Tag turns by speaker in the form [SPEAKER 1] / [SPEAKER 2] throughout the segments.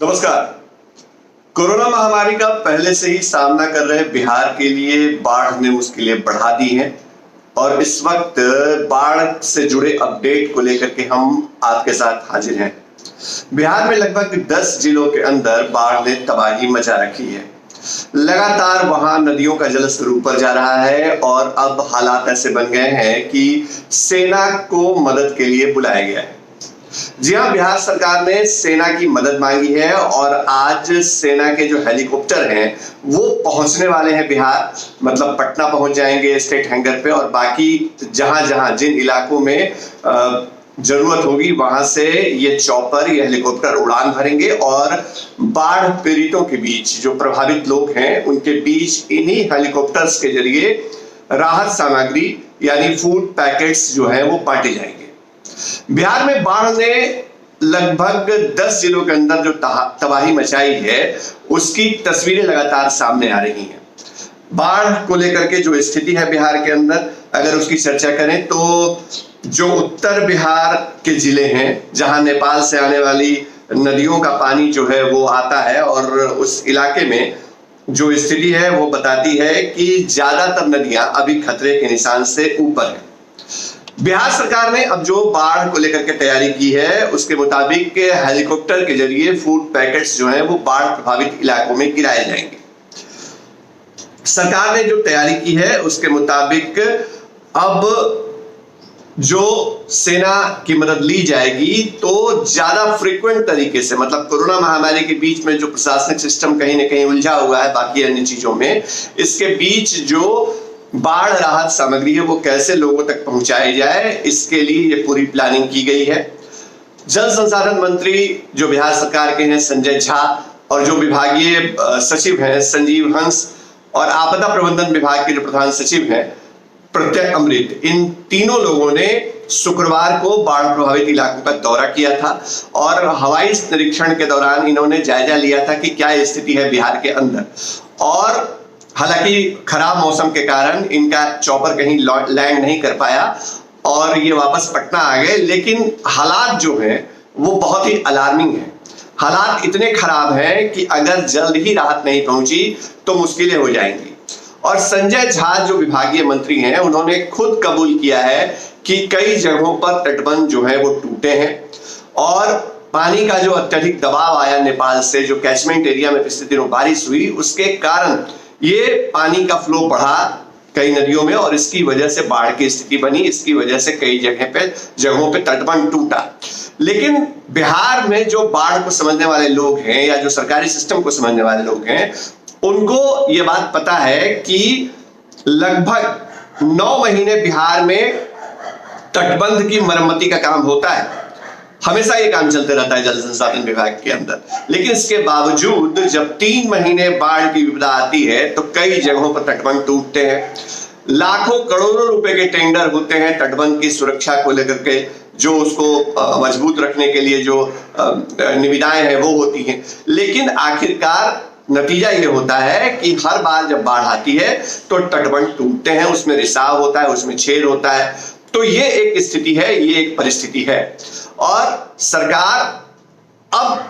[SPEAKER 1] नमस्कार। कोरोना महामारी का पहले से ही सामना कर रहे बिहार के लिए बाढ़ ने मुश्किलें बढ़ा दी हैं और इस वक्त बाढ़ से जुड़े अपडेट को लेकर के हम आपके साथ हाजिर हैं। बिहार में लगभग 10 जिलों के अंदर बाढ़ ने तबाही मचा रखी है। लगातार वहां नदियों का जलस्तर ऊपर जा रहा है और अब हालात ऐसे बन गए हैं कि सेना को मदद के लिए बुलाया गया है। जी हां, बिहार सरकार ने सेना की मदद मांगी है और आज सेना के जो हेलीकॉप्टर हैं वो पहुंचने वाले हैं बिहार, मतलब पटना पहुंच जाएंगे स्टेट हैंगर पे, और बाकी जहां जहां जिन इलाकों में जरूरत होगी वहां से ये चॉपर, ये हेलीकॉप्टर उड़ान भरेंगे और बाढ़ पीड़ितों के बीच, जो प्रभावित लोग हैं उनके बीच इन्हीं हेलीकॉप्टर्स के जरिए राहत सामग्री यानी फूड पैकेट्स जो है वो बांटे जाएंगे। बिहार में बाढ़ ने लगभग 10 जिलों के अंदर जो तबाही मचाई है उसकी तस्वीरें लगातार सामने आ रही हैं। बाढ़ को लेकर के जो स्थिति है बिहार के अंदर, अगर उसकी चर्चा करें तो जो उत्तर बिहार के जिले हैं जहां नेपाल से आने वाली नदियों का पानी जो है वो आता है, और उस इलाके में जो स्थिति है वो बताती है कि ज्यादातर नदियां अभी खतरे के निशान से ऊपर है। बिहार सरकार ने अब जो बाढ़ को लेकर के तैयारी की है उसके मुताबिक हेलीकॉप्टर के जरिए फूड पैकेट्स जो हैं वो बाढ़ प्रभावित इलाकों में गिराए जाएंगे। सरकार ने जो तैयारी की है उसके मुताबिक अब जो सेना की मदद ली जाएगी तो ज्यादा फ्रीक्वेंट तरीके से, मतलब कोरोना महामारी के बीच में जो प्रशासनिक सिस्टम कहीं ना कहीं उलझा हुआ है बाकी अन्य चीजों में, इसके बीच जो बाढ़ राहत सामग्री है वो कैसे लोगों तक पहुंचाई जाए, इसके लिए ये पूरी प्लानिंग की गई है। जल संसाधन मंत्री जो बिहार सरकार के हैं संजय झा, और जो विभागीय सचिव हैं संजीव हंस, और आपदा प्रबंधन विभाग के जो प्रधान सचिव हैं प्रत्यय अमृत, इन तीनों लोगों ने शुक्रवार को बाढ़ प्रभावित इलाकों का दौरा किया था और हवाई निरीक्षण के दौरान इन्होंने जायजा लिया था कि क्या स्थिति है बिहार के अंदर। और हालांकि खराब मौसम के कारण इनका चॉपर कहीं लैंड नहीं कर पाया और ये वापस पटना आ गए, लेकिन हालात जो हैं वो बहुत ही अलार्मिंग है। हालात इतने खराब हैं कि अगर जल्द ही राहत नहीं पहुंची तो मुश्किलें हो जाएंगी। और संजय झा जो विभागीय मंत्री हैं उन्होंने खुद कबूल किया है कि कई जगहों पर तटबंध जो है वो टूटे हैं और पानी का जो अत्यधिक दबाव आया नेपाल से, जो कैचमेंट एरिया में पिछले दिनों बारिश हुई, उसके कारण ये पानी का फ्लो बढ़ा कई नदियों में और इसकी वजह से बाढ़ की स्थिति बनी। इसकी वजह से कई जगहों पे तटबंध टूटा। लेकिन बिहार में जो बाढ़ को समझने वाले लोग हैं या जो सरकारी सिस्टम को समझने वाले लोग हैं उनको ये बात पता है कि लगभग 9 महीने बिहार में तटबंध की मरम्मती का काम होता है। हमेशा ये काम चलते रहता है जल संसाधन विभाग के अंदर, लेकिन इसके बावजूद जब 3 महीने बाढ़ की विपदा आती है तो कई जगहों पर तटबंध टूटते हैं। लाखों करोड़ों रुपए के टेंडर होते हैं तटबंध की सुरक्षा को लेकर के, जो उसको मजबूत रखने के लिए जो निविदाएं हैं वो होती हैं, लेकिन आखिरकार नतीजा ये होता है कि हर बार जब बाढ़ आती है तो तटबंध टूटते हैं, उसमें रिसाव होता है, उसमें छेद होता है। तो ये एक स्थिति है, ये एक परिस्थिति है। और सरकार अब,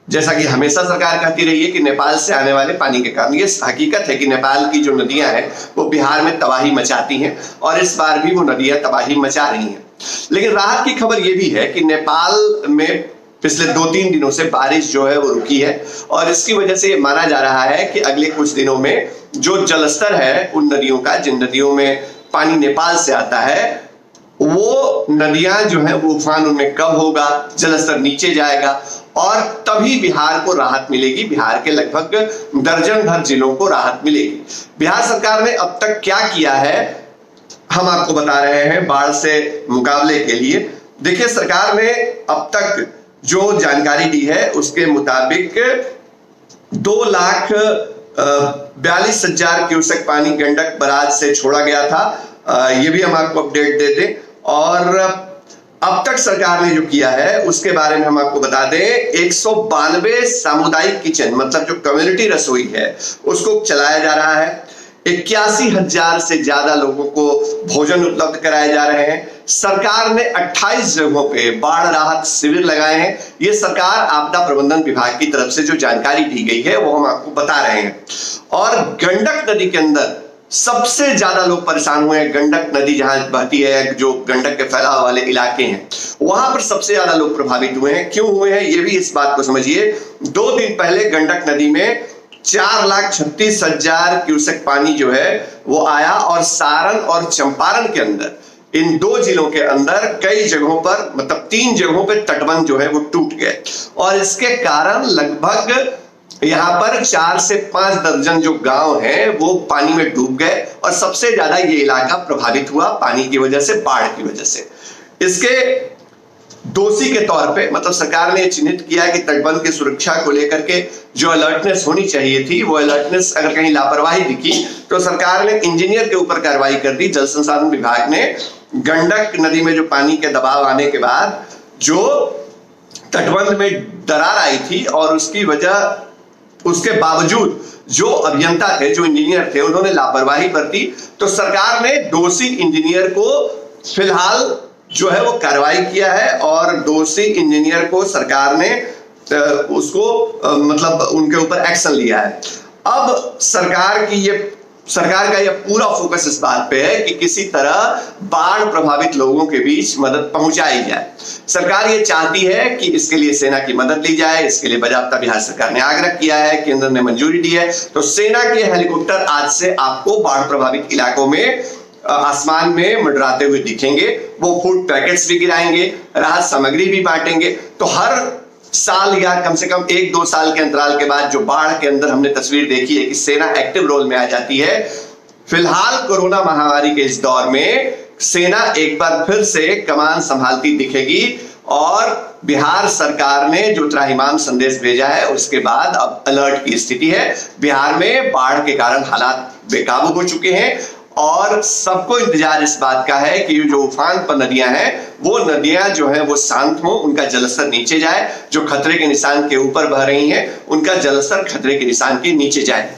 [SPEAKER 1] जैसा कि हमेशा सरकार कहती रही है कि नेपाल से आने वाले पानी के कारण, ये हकीकत है कि नेपाल की जो नदियां हैं वो बिहार में तबाही मचाती हैं और इस बार भी वो नदियां तबाही मचा रही हैं। लेकिन राहत की खबर ये भी है कि नेपाल में पिछले 2-3 दिनों से बारिश जो है वो रुकी है और इसकी वजह से ये माना जा रहा है कि अगले कुछ दिनों में जो जलस्तर है उन नदियों का, जिन नदियों में पानी नेपाल से आता है, वो नदियां जो है वो उफान उनमें कब होगा, जलस्तर नीचे जाएगा और तभी बिहार को राहत मिलेगी। बिहार के लगभग दर्जन भर जिलों को राहत मिलेगी। बिहार सरकार ने अब तक क्या किया है हम आपको बता रहे हैं बाढ़ से मुकाबले के लिए। देखिए, सरकार ने अब तक जो जानकारी दी है उसके मुताबिक 2,42,000 क्यूसेक पानी गंडक बराज से छोड़ा गया था। ये भी हम आपको अपडेट दे दें। और अब तक सरकार ने जो किया है उसके बारे में हम आपको बता दें, 192 सामुदायिक किचन, मतलब जो कम्युनिटी रसोई है, उसको चलाया जा रहा है। 81,000 से ज्यादा लोगों को भोजन उपलब्ध कराए जा रहे हैं। सरकार ने 28 जगहों पे बाढ़ राहत शिविर लगाए हैं। ये सरकार आपदा प्रबंधन विभाग की तरफ से जो जानकारी दी गई है वो हम आपको बता रहे हैं। और गंडक नदी के अंदर सबसे ज्यादा लोग परेशान हुए हैं। गंडक नदी जहां बहती है, जो गंडक के फैलाव वाले इलाके हैं, वहां पर सबसे ज्यादा लोग प्रभावित हुए हैं। क्यों हुए हैं, ये भी इस बात को समझिए। 2 दिन पहले गंडक नदी में 4,36,000 क्यूसेक पानी जो है वो आया और सारण और चंपारण के अंदर, इन 2 जिलों के अंदर कई जगहों पर, मतलब 3 जगहों पर तटबंध जो है वो टूट गए और इसके कारण लगभग यहां पर 4 से 5 दर्जन जो गांव हैं वो पानी में डूब गए और सबसे ज्यादा ये इलाका प्रभावित हुआ पानी की वजह से, बाढ़ की वजह से। इसके दोषी के तौर पे मतलब सरकार ने चिन्हित किया कि तटबंध की सुरक्षा को लेकर के जो अलर्टनेस होनी चाहिए थी, वो अलर्टनेस अगर कहीं लापरवाही दिखी तो सरकार ने इंजीनियर के ऊपर कार्रवाई कर दी। जल संसाधन विभाग ने गंडक नदी में जो पानी के दबाव आने के बाद जो तटबंध में दरार आई थी और उसके बावजूद जो अभियंता थे, जो इंजीनियर थे, उन्होंने लापरवाही बरती, तो सरकार ने दोषी इंजीनियर को फिलहाल जो है वो कार्रवाई किया है और दोषी इंजीनियर को सरकार ने उसको मतलब उनके ऊपर एक्शन लिया है। अब सरकार का ये पूरा फोकस इस बात पे है कि किसी तरह बाढ़ प्रभावित लोगों के बीच मदद पहुंचाई जाए। सरकार ये चाहती है कि इसके लिए सेना की मदद ली जाए। इसके लिए बाजाबता बिहार सरकार ने आग्रह किया है, केंद्र ने मंजूरी दी है। तो सेना के हेलीकॉप्टर आज से आपको बाढ़ प्रभावित इलाकों में आसमान में मंडराते हुए दिखेंगे। वो फूड पैकेट्स भी गिराएंगे, राहत सामग्री भी बांटेंगे। तो हर साल या कम से कम 1-2 साल के अंतराल के बाद जो बाढ़ के अंदर हमने तस्वीर देखी है कि सेना एक्टिव रोल में आ जाती है। फिलहाल कोरोना महामारी के इस दौर में सेना एक बार फिर से कमान संभालती दिखेगी और बिहार सरकार ने जो त्राहिमाम संदेश भेजा है उसके बाद अब अलर्ट की स्थिति है। बिहार में बाढ़ के कारण हालात बेकाबू हो चुके हैं और सबको इंतजार इस बात का है कि जो उफान पर नदियां हैं वो नदियां जो है वो शांत हो, उनका जलस्तर नीचे जाए। जो खतरे के निशान के ऊपर बह रही हैं उनका जलस्तर खतरे के निशान के नीचे जाए।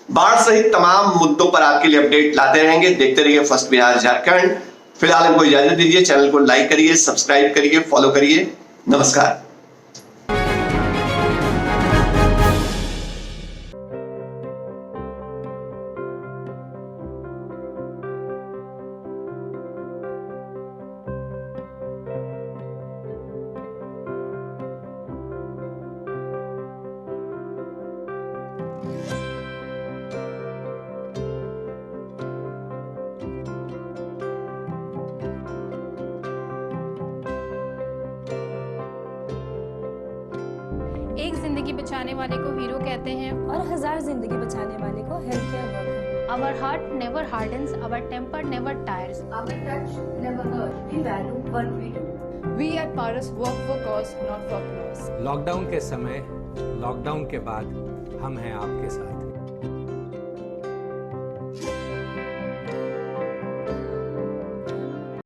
[SPEAKER 1] बाढ़ सहित तमाम मुद्दों पर आपके लिए अपडेट लाते रहेंगे। देखते रहिए फर्स्ट बिहार झारखंड। फिलहाल हमको इजाजत दीजिए। चैनल को लाइक करिए, सब्सक्राइब करिए, फॉलो करिए। नमस्कार।
[SPEAKER 2] एक जिंदगी बचाने वाले को हीरो कहते हैं
[SPEAKER 3] और 1000 जिंदगी बचाने वाले को health care worker.
[SPEAKER 2] Our heart never hardens, our temper never tires.
[SPEAKER 4] Our touch never hurt. We value what we do.
[SPEAKER 5] We at Paras work for cause, not for applause.
[SPEAKER 6] Lockdown के समय, lockdown के बाद हम हैं आपके साथ।